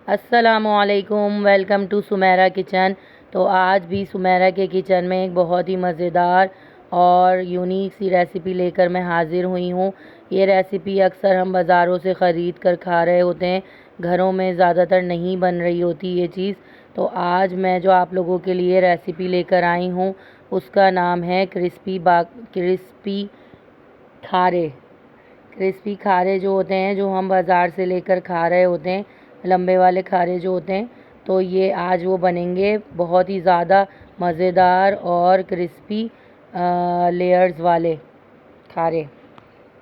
अस्सलामुअलैकुम, welcome to Sumera kitchen. तो आज भी सुमेरा के किचन में एक बहुत ही मज़ेदार और यूनिक सी रेसिपी लेकर मैं हाज़िर हुई हूँ। ये रेसिपी अक्सर हम बाज़ारों से ख़रीद कर खा रहे होते हैं, घरों में ज़्यादातर नहीं बन रही होती ये चीज़। तो आज मैं जो आप लोगों के लिए रेसिपी लेकर आई हूँ उसका नाम है क्रिस्पी खारे। क्रिस्पी खारे जो होते हैं, जो हम बाज़ार से लेकर खा रहे होते हैं, लंबे वाले खारे जो होते हैं, तो ये आज वो बनेंगे बहुत ही ज़्यादा मज़ेदार और क्रिस्पी लेयर्स वाले खारे।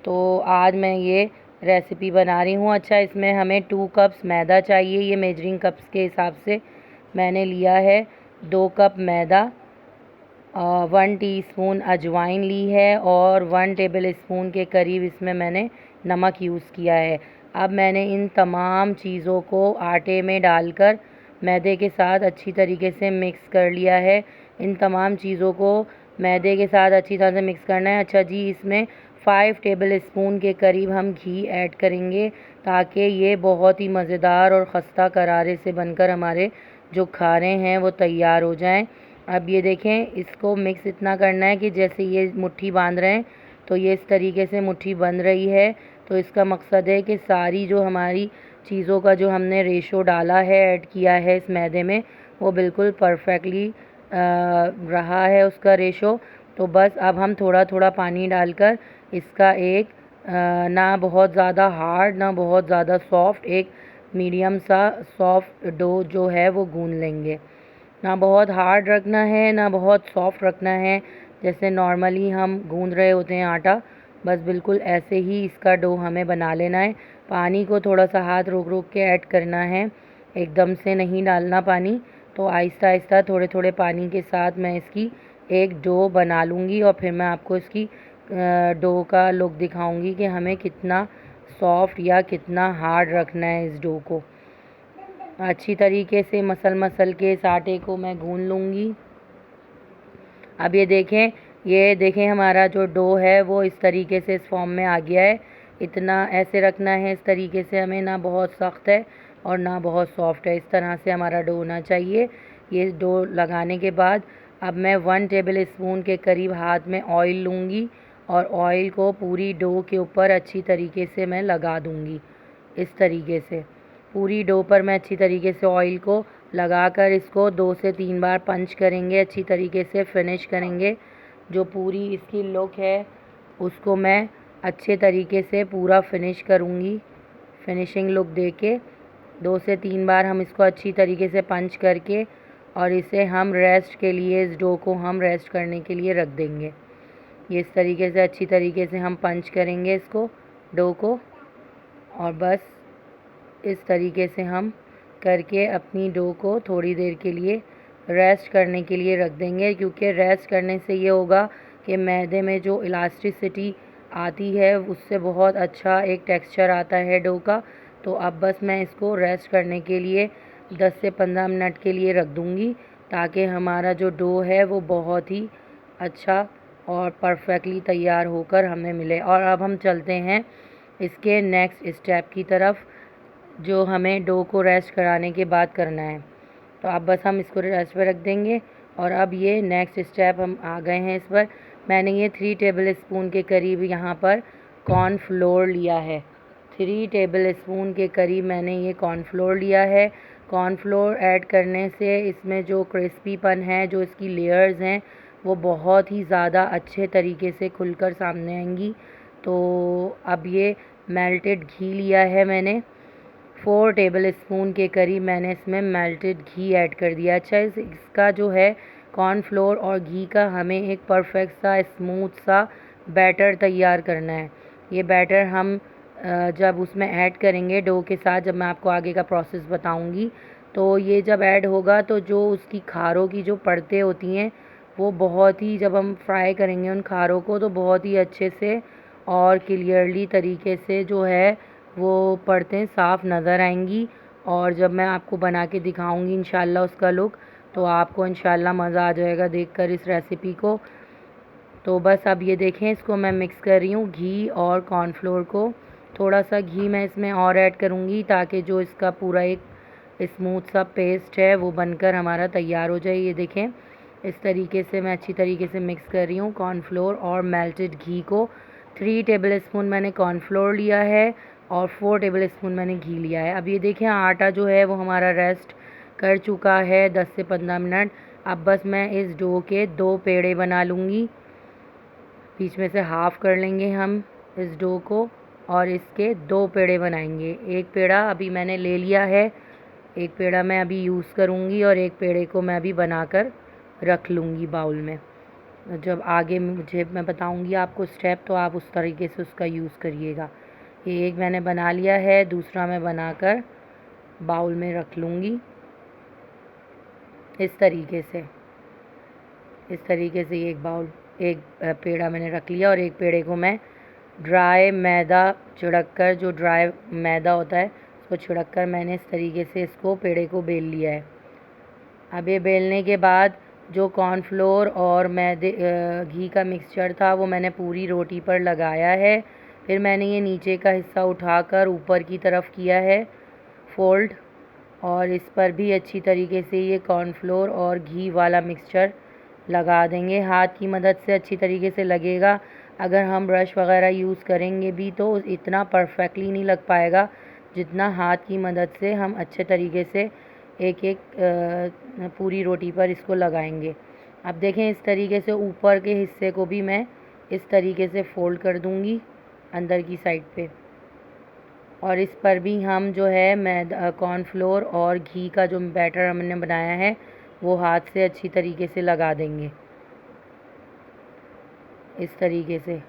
तो आज मैं ये रेसिपी बना रही हूँ। अच्छा, इसमें हमें 2 कप्स मैदा चाहिए। ये मेजरिंग कप्स के हिसाब से मैंने लिया है 2 कप मैदा। 1 टीस्पून अजवाइन ली है और 1 टेबल स्पून के करीब इसमें मैंने नमक यूज़ किया है। अब मैंने इन तमाम चीज़ों को आटे में डालकर मैदे के साथ अच्छी तरीके से मिक्स कर लिया है। इन तमाम चीज़ों को मैदे के साथ अच्छी तरह से मिक्स करना है। अच्छा जी, इसमें 5 टेबल स्पून के करीब हम घी ऐड करेंगे ताकि ये बहुत ही मज़ेदार और खस्ता करारे से बनकर हमारे जो खारे हैं वो तैयार हो जाएं। अब ये देखें, इसको मिक्स इतना करना है कि जैसे ये मुट्ठी बांध रहे हैं, तो ये इस तरीके से मुट्ठी बन रही है। तो इसका मकसद है कि सारी जो हमारी चीज़ों का जो हमने रेशो डाला है, ऐड किया है इस मैदे में, वो बिल्कुल परफेक्टली रहा है उसका रेशो। तो बस अब हम थोड़ा थोड़ा पानी डालकर इसका एक ना बहुत ज़्यादा हार्ड ना बहुत ज़्यादा सॉफ्ट, एक मीडियम सा सॉफ्ट डो जो है वो गूंद लेंगे। ना बहुत हार्ड रखना है ना बहुत सॉफ्ट रखना है, जैसे नॉर्मली हम गूंद रहे होते हैं आटा, बस बिल्कुल ऐसे ही इसका डो हमें बना लेना है। पानी को थोड़ा सा हाथ रोक रोक के ऐड करना है, एकदम से नहीं डालना पानी। तो आहिस्ता आहिस्ता थोड़े थोड़े पानी के साथ मैं इसकी एक डो बना लूँगी और फिर मैं आपको इसकी डो का लुक दिखाऊंगी कि हमें कितना सॉफ्ट या कितना हार्ड रखना है इस डो को। अच्छी तरीके से मसल के इस आटे को मैं गूंद लूँगी। अब ये देखें हमारा जो डो है वो इस तरीके से इस फॉर्म में आ गया है। इतना ऐसे रखना है इस तरीके से हमें, ना बहुत सख्त है और ना बहुत सॉफ्ट है, इस तरह से हमारा डो होना चाहिए। ये डो लगाने के बाद अब मैं 1 टेबल स्पून के करीब हाथ में ऑयल लूँगी और ऑयल को पूरी डो के ऊपर अच्छी तरीके से मैं लगा दूँगी। इस तरीके से पूरी डो पर मैं अच्छी तरीके से ऑयल को लगाकर इसको 2 से 3 बार पंच करेंगे, अच्छी तरीके से फिनिश करेंगे। जो पूरी इसकी लुक है उसको मैं अच्छे तरीके से पूरा फिनिश करूँगी। फिनिशिंग लुक देके 2 से 3 बार हम इसको अच्छी तरीके से पंच करके और इसे हम रेस्ट के लिए, इस डो को हम रेस्ट करने के लिए रख देंगे। ये इस तरीके से अच्छी तरीके से हम पंच करेंगे इसको, डो को, और बस इस तरीके से हम करके अपनी डो को थोड़ी देर के लिए रेस्ट करने के लिए रख देंगे, क्योंकि रेस्ट करने से ये होगा कि मैदे में जो इलास्टिसिटी आती है उससे बहुत अच्छा एक टेक्सचर आता है डो का। तो अब बस मैं इसको रेस्ट करने के लिए 10 से 15 मिनट के लिए रख दूँगी ताकि हमारा जो डो है वो बहुत ही अच्छा और परफेक्टली तैयार होकर हमें मिले। और अब हम चलते हैं इसके नेक्स्ट स्टेप की तरफ, जो हमें डो को रेस्ट कराने के बाद करना है। तो अब बस हम इसको रेस्ट पे रख देंगे। और अब ये नेक्स्ट स्टेप हम आ गए हैं इस पर। मैंने ये 3 टेबल स्पून के करीब यहाँ पर कॉर्नफ्लोर लिया है। 3 टेबल स्पून के करीब मैंने ये कॉर्नफ्लोर लिया है। कॉर्नफ्लोर ऐड करने से इसमें जो क्रिस्पीपन है, जो इसकी लेयर्स हैं, वो बहुत ही ज़्यादा अच्छे तरीके से खुलकर सामने आएंगी। तो अब ये मेल्टेड घी लिया है मैंने, 4 टेबल स्पून के करीब मैंने इसमें मेल्टेड घी ऐड कर दिया। अच्छा, इसका जो है कॉर्नफ्लोर और घी का हमें एक परफेक्ट सा स्मूथ सा बैटर तैयार करना है। ये बैटर हम जब उसमें ऐड करेंगे डो के साथ, जब मैं आपको आगे का प्रोसेस बताऊंगी, तो ये जब ऐड होगा तो जो उसकी खारों की जो परतें होती हैं वो बहुत ही, जब हम फ्राई करेंगे उन खारों को, तो बहुत ही अच्छे से और क्लियरली तरीके से जो है वो परतें साफ़ नज़र आएंगी। और जब मैं आपको बना के दिखाऊंगी इंशाल्लाह उसका लुक, तो आपको इंशाल्लाह मज़ा आ जाएगा देखकर इस रेसिपी को। तो बस अब ये देखें, इसको मैं मिक्स कर रही हूँ घी और कॉर्नफ्लोर को। थोड़ा सा घी मैं इसमें और ऐड करूँगी ताकि जो इसका पूरा एक स्मूथ सा पेस्ट है वो बनकर हमारा तैयार हो जाए। ये देखें, इस तरीके से मैं अच्छी तरीके से मिक्स कर रही हूँ कॉर्नफ्लोर और मेल्टेड घी को। 3 टेबलस्पून मैंने कॉर्नफ्लोर लिया है और 4 टेबलस्पून मैंने घी लिया है। अब ये देखें, आटा जो है वो हमारा रेस्ट कर चुका है 10 से 15 मिनट। अब बस मैं इस डो के 2 पेड़े बना लूँगी, बीच में से हाफ़ कर लेंगे हम इस डो को और इसके 2 पेड़े बनाएंगे। एक पेड़ा अभी मैंने ले लिया है, एक पेड़ा मैं अभी यूज़ करूँगी और एक पेड़े को मैं अभी बनाकर रख लूँगी बाउल में। जब आगे मुझे मैं बताऊँगी आपको स्टेप, तो आप उस तरीके से उसका यूज़ करिएगा। ये एक मैंने बना लिया है, दूसरा मैं बनाकर बाउल में रख लूँगी इस तरीके से। एक पेड़ा मैंने रख लिया और एक पेड़े को मैं ड्राई मैदा छिड़क कर, जो ड्राई मैदा होता है उसको छिड़क कर मैंने इस तरीके से इसको पेड़े को बेल लिया है। अब ये बेलने के बाद जो कॉर्नफ्लोर और मैदे घी का मिक्सचर था वो मैंने पूरी रोटी पर लगाया है। फिर मैंने ये नीचे का हिस्सा उठाकर ऊपर की तरफ किया है फोल्ड, और इस पर भी अच्छी तरीके से ये कॉर्नफ्लोर और घी वाला मिक्सचर लगा देंगे। हाथ की मदद से अच्छी तरीके से लगेगा। अगर हम ब्रश वगैरह यूज़ करेंगे भी तो इतना परफेक्टली नहीं लग पाएगा जितना हाथ की मदद से हम अच्छे तरीके से एक एक पूरी रोटी पर इसको लगाएंगे। अब देखें, इस तरीके से ऊपर के हिस्से को भी मैं इस तरीके से फोल्ड कर दूंगी अंदर की साइड पे, और इस पर भी हम जो है मैदा कॉर्नफ्लोर और घी का जो बैटर हमने बनाया है वो हाथ से अच्छी तरीके से लगा देंगे इस तरीके से।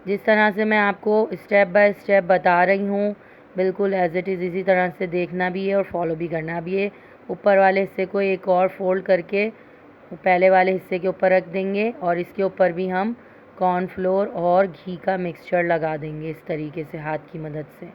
जिस तरह से मैं आपको स्टेप बाय स्टेप बता रही हूँ, बिल्कुल एज इट इज़ इसी तरह से देखना भी है और फॉलो भी करना। अब ये ऊपर वाले हिस्से को एक और फोल्ड करके पहले वाले हिस्से के ऊपर रख देंगे और इसके ऊपर भी हम कॉर्नफ्लोर और घी का मिक्सचर लगा देंगे इस तरीके से हाथ की मदद से।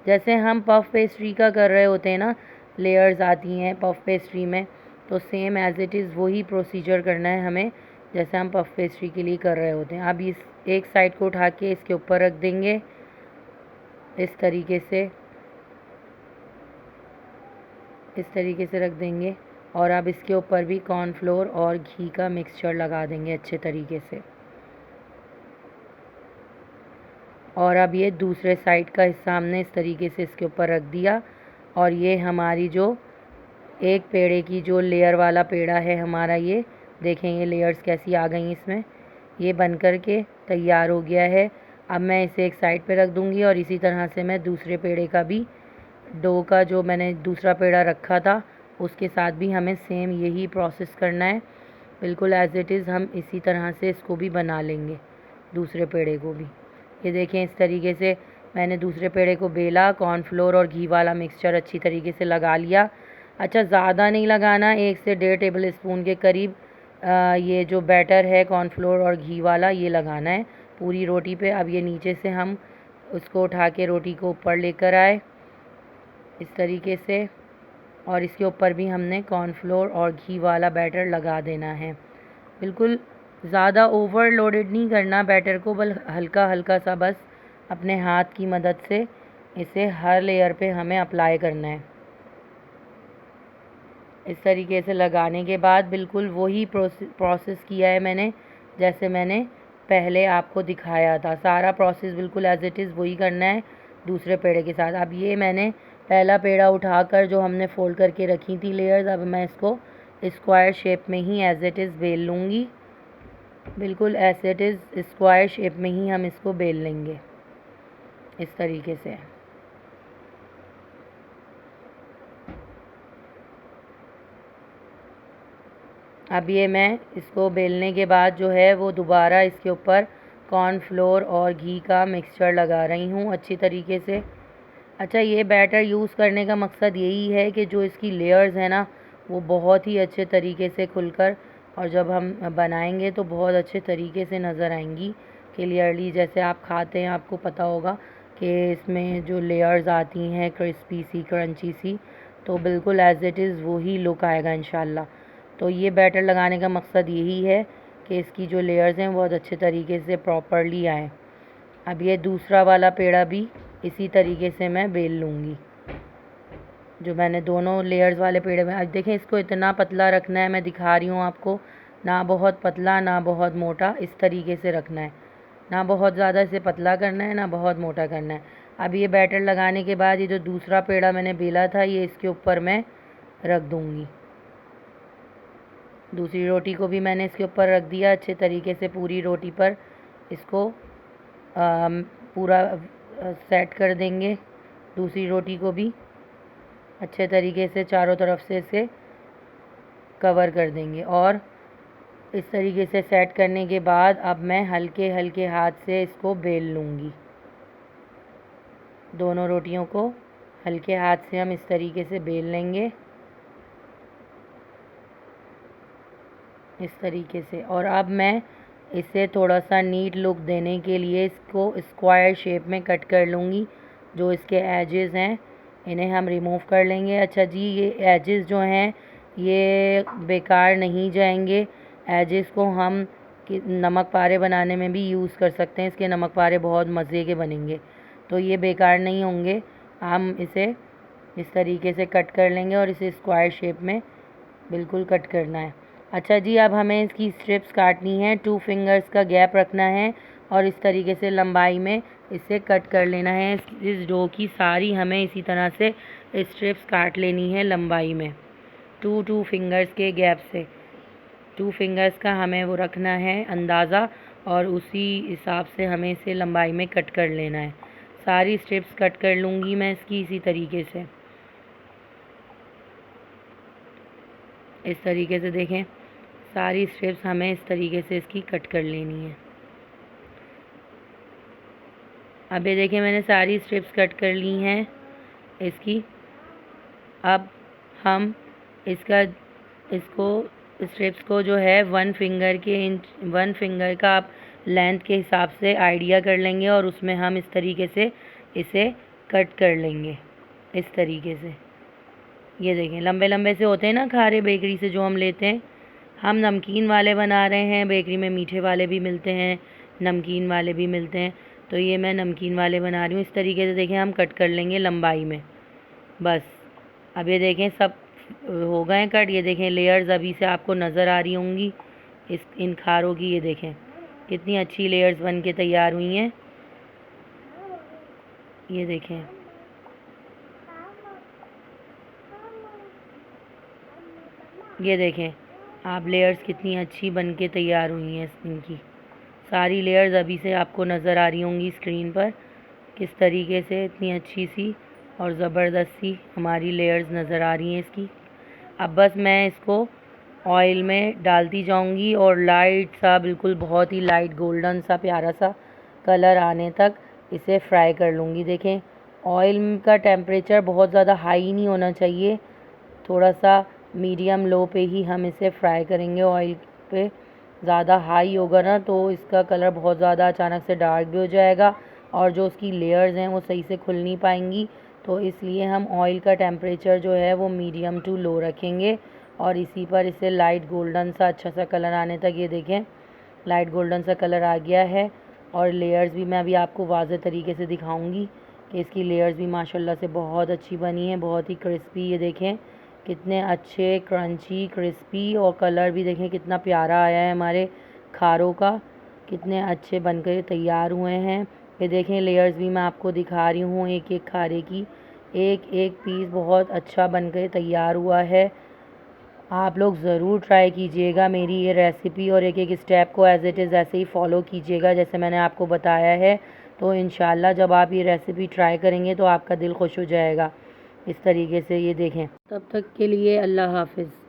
जैसे हम पफ़ पेस्ट्री का कर रहे होते हैं ना, लेयर्स आती हैं पफ़ पेस्ट्री में, तो सेम एज़ इट इज़ वही प्रोसीजर करना है हमें जैसे हम पफ़ पेस्ट्री के लिए कर रहे होते हैं। अब इस एक साइड को उठा के इसके ऊपर रख देंगे इस तरीके से रख देंगे, और अब इसके ऊपर भी कॉर्नफ्लोर और घी का मिक्सचर लगा देंगे अच्छे तरीके से। और अब ये दूसरे साइड का हिस्सा हमने इस तरीके से इसके ऊपर रख दिया, और ये हमारी जो एक पेड़े की जो लेयर वाला पेड़ा है हमारा, ये देखें ये लेयर्स कैसी आ गई इसमें, ये बन कर के तैयार हो गया है। अब मैं इसे एक साइड पे रख दूंगी और इसी तरह से मैं दूसरे पेड़े का भी, डो का जो मैंने दूसरा पेड़ा रखा था उसके साथ भी हमें सेम यही प्रोसेस करना है। बिल्कुल एज इट इज़ हम इसी तरह से इसको भी बना लेंगे दूसरे पेड़े को भी। ये देखें, इस तरीके से मैंने दूसरे पेड़े को बेला, कॉर्नफ्लोर और घी वाला मिक्सचर अच्छी तरीके से लगा लिया। अच्छा, ज़्यादा नहीं लगाना, 1 से 1.5 टेबल स्पून के करीब ये जो बैटर है कॉर्नफ्लोर और घी वाला ये लगाना है पूरी रोटी पे। अब ये नीचे से हम उसको उठा के रोटी को ऊपर लेकर आए इस तरीके से, और इसके ऊपर भी हमने कॉर्नफ्लोर और घी वाला बैटर लगा देना है। बिल्कुल ज़्यादा ओवरलोडेड नहीं करना बैटर को, बल हल्का हल्का सा बस अपने हाथ की मदद से इसे हर लेयर पे हमें अप्लाई करना है। इस तरीके से लगाने के बाद बिल्कुल वही प्रोसेस किया है मैंने जैसे मैंने पहले आपको दिखाया था। सारा प्रोसेस बिल्कुल एज इट इज़ वही करना है दूसरे पेड़े के साथ। अब ये मैंने पहला पेड़ा उठाकर जो हमने फोल्ड करके रखी थी लेयर्स, अब मैं इसको स्क्वायर शेप में ही एज इट इज़ बेल लूँगी। बिल्कुल as it is square shape में ही हम इसको बेल लेंगे इस तरीके से। अब ये मैं इसको बेलने के बाद जो है वो दोबारा इसके ऊपर कॉर्नफ्लोर और घी का मिक्सचर लगा रही हूँ अच्छी तरीके से। अच्छा, ये बैटर यूज़ करने का मकसद यही है कि जो इसकी लेयर्स हैं ना वो बहुत ही अच्छे तरीके से खुलकर, और जब हम बनाएंगे तो बहुत अच्छे तरीके से नज़र आएंगी क्लियरली। जैसे आप खाते हैं आपको पता होगा कि इसमें जो लेयर्स आती हैं क्रिस्पी सी, क्रंची सी, तो बिल्कुल एज इट इज़ वही लुक आएगा इंशाल्लाह। तो ये बैटर लगाने का मकसद यही है कि इसकी जो लेयर्स हैं बहुत अच्छे तरीके से प्रॉपरली आए। अब ये दूसरा वाला पेड़ा भी इसी तरीके से मैं बेल लूँगी। जो मैंने दोनों लेयर्स वाले पेड़े में, अब देखें इसको इतना पतला रखना है, मैं दिखा रही हूँ आपको, ना बहुत पतला ना बहुत मोटा, इस तरीके से रखना है, ना बहुत ज़्यादा इसे पतला करना है ना बहुत मोटा करना है। अब ये बैटर लगाने के बाद ये जो दूसरा पेड़ा मैंने बेला था ये इसके ऊपर मैं रख दूँगी। दूसरी रोटी को भी मैंने इसके ऊपर रख दिया अच्छे तरीके से, पूरी रोटी पर इसको पूरा सेट कर देंगे। दूसरी रोटी को भी अच्छे तरीके से चारों तरफ से इसे कवर कर देंगे और इस तरीके से सेट करने के बाद अब मैं हल्के हल्के हाथ से इसको बेल लूँगी। दोनों रोटियों को हल्के हाथ से हम इस तरीके से बेल लेंगे, इस तरीके से। और अब मैं इसे थोड़ा सा नीट लुक देने के लिए इसको स्क्वायर शेप में कट कर लूँगी। जो इसके एजेस हैं इन्हें हम रिमूव कर लेंगे। अच्छा जी, ये एजेस जो हैं ये बेकार नहीं जाएंगे। एजेस को हम नमक पारे बनाने में भी यूज़ कर सकते हैं, इसके नमक पारे बहुत मज़े के बनेंगे, तो ये बेकार नहीं होंगे। हम इसे इस तरीके से कट कर लेंगे और इसे स्क्वायर शेप में बिल्कुल कट करना है। अच्छा जी, अब हमें इसकी स्ट्रिप्स काटनी है, 2 फिंगर्स का गैप रखना है और इस तरीके से लंबाई में इसे कट कर लेना है। इस डो की सारी हमें इसी तरह से स्ट्रिप्स काट लेनी है लंबाई में, 2 फिंगर्स के गैप से। 2 फिंगर्स का हमें वो रखना है अंदाज़ा और उसी हिसाब से हमें इसे लंबाई में कट कर लेना है। सारी स्ट्रिप्स कट कर लूँगी मैं इसकी इसी तरीके से, इस तरीके से। देखें सारी स्ट्रिप्स हमें इस तरीके से इसकी कट कर लेनी है। अब ये देखें मैंने सारी स्ट्रिप्स कट कर ली हैं इसकी। अब हम इसको स्ट्रिप्स को जो है 1 फिंगर का आप लेंथ के हिसाब से आइडिया कर लेंगे और उसमें हम इस तरीके से इसे कट कर लेंगे, इस तरीके से। ये देखें लंबे लंबे से होते हैं ना खारे, बेकरी से जो हम लेते हैं। हम नमकीन वाले बना रहे हैं, बेकरी में मीठे वाले भी मिलते हैं, नमकीन वाले भी मिलते हैं, तो ये मैं नमकीन वाले बना रही हूँ। इस तरीके से देखें हम कट कर लेंगे लंबाई में, बस। अब ये देखें सब हो गए कट। ये देखें लेयर्स अभी से आपको नज़र आ रही होंगी इन खारों की। ये देखें कितनी अच्छी लेयर्स बन के तैयार हुई हैं। ये देखें, ये देखें आप लेयर्स कितनी अच्छी बन के तैयार हुई हैं। इनकी सारी लेयर्स अभी से आपको नज़र आ रही होंगी स्क्रीन पर, किस तरीके से इतनी अच्छी सी और ज़बरदस्त सी हमारी लेयर्स नज़र आ रही हैं इसकी। अब बस मैं इसको ऑयल में डालती जाऊंगी और लाइट सा, बिल्कुल बहुत ही लाइट गोल्डन सा प्यारा सा कलर आने तक इसे फ्राई कर लूँगी। देखें ऑयल का टेम्परेचर बहुत ज़्यादा हाई नहीं होना चाहिए, थोड़ा सा मीडियम लो पे ही हम इसे फ्राई करेंगे। ऑयल पे ज़्यादा हाई होगा ना तो इसका कलर बहुत ज़्यादा अचानक से डार्क भी हो जाएगा और जो उसकी लेयर्स हैं वो सही से खुल नहीं पाएंगी। तो इसलिए हम ऑयल का टेम्परेचर जो है वो मीडियम टू लो रखेंगे और इसी पर इसे लाइट गोल्डन सा अच्छा सा कलर आने तक। ये देखें लाइट गोल्डन सा कलर आ गया है और लेयर्स भी मैं अभी आपको वाज़े तरीके से दिखाऊंगी कि इसकी लेयर्स भी माशाल्लाह से बहुत अच्छी बनी है, बहुत ही क्रिस्पी। ये देखें कितने अच्छे क्रंची क्रिस्पी और कलर भी देखें कितना प्यारा आया है हमारे खारों का, कितने अच्छे बनकर तैयार हुए हैं। ये देखें लेयर्स भी मैं आपको दिखा रही हूँ एक एक खारे की, एक एक पीस बहुत अच्छा बनकर तैयार हुआ है। आप लोग ज़रूर ट्राई कीजिएगा मेरी ये रेसिपी और एक एक स्टेप को एज़ इट इज़ ऐसे ही फॉलो कीजिएगा जैसे मैंने आपको बताया है। तो इंशाल्लाह जब आप ये रेसिपी ट्राई करेंगे तो आपका दिल खुश हो जाएगा इस तरीके से। ये देखें, तब तक के लिए अल्लाह हाफ़िज़।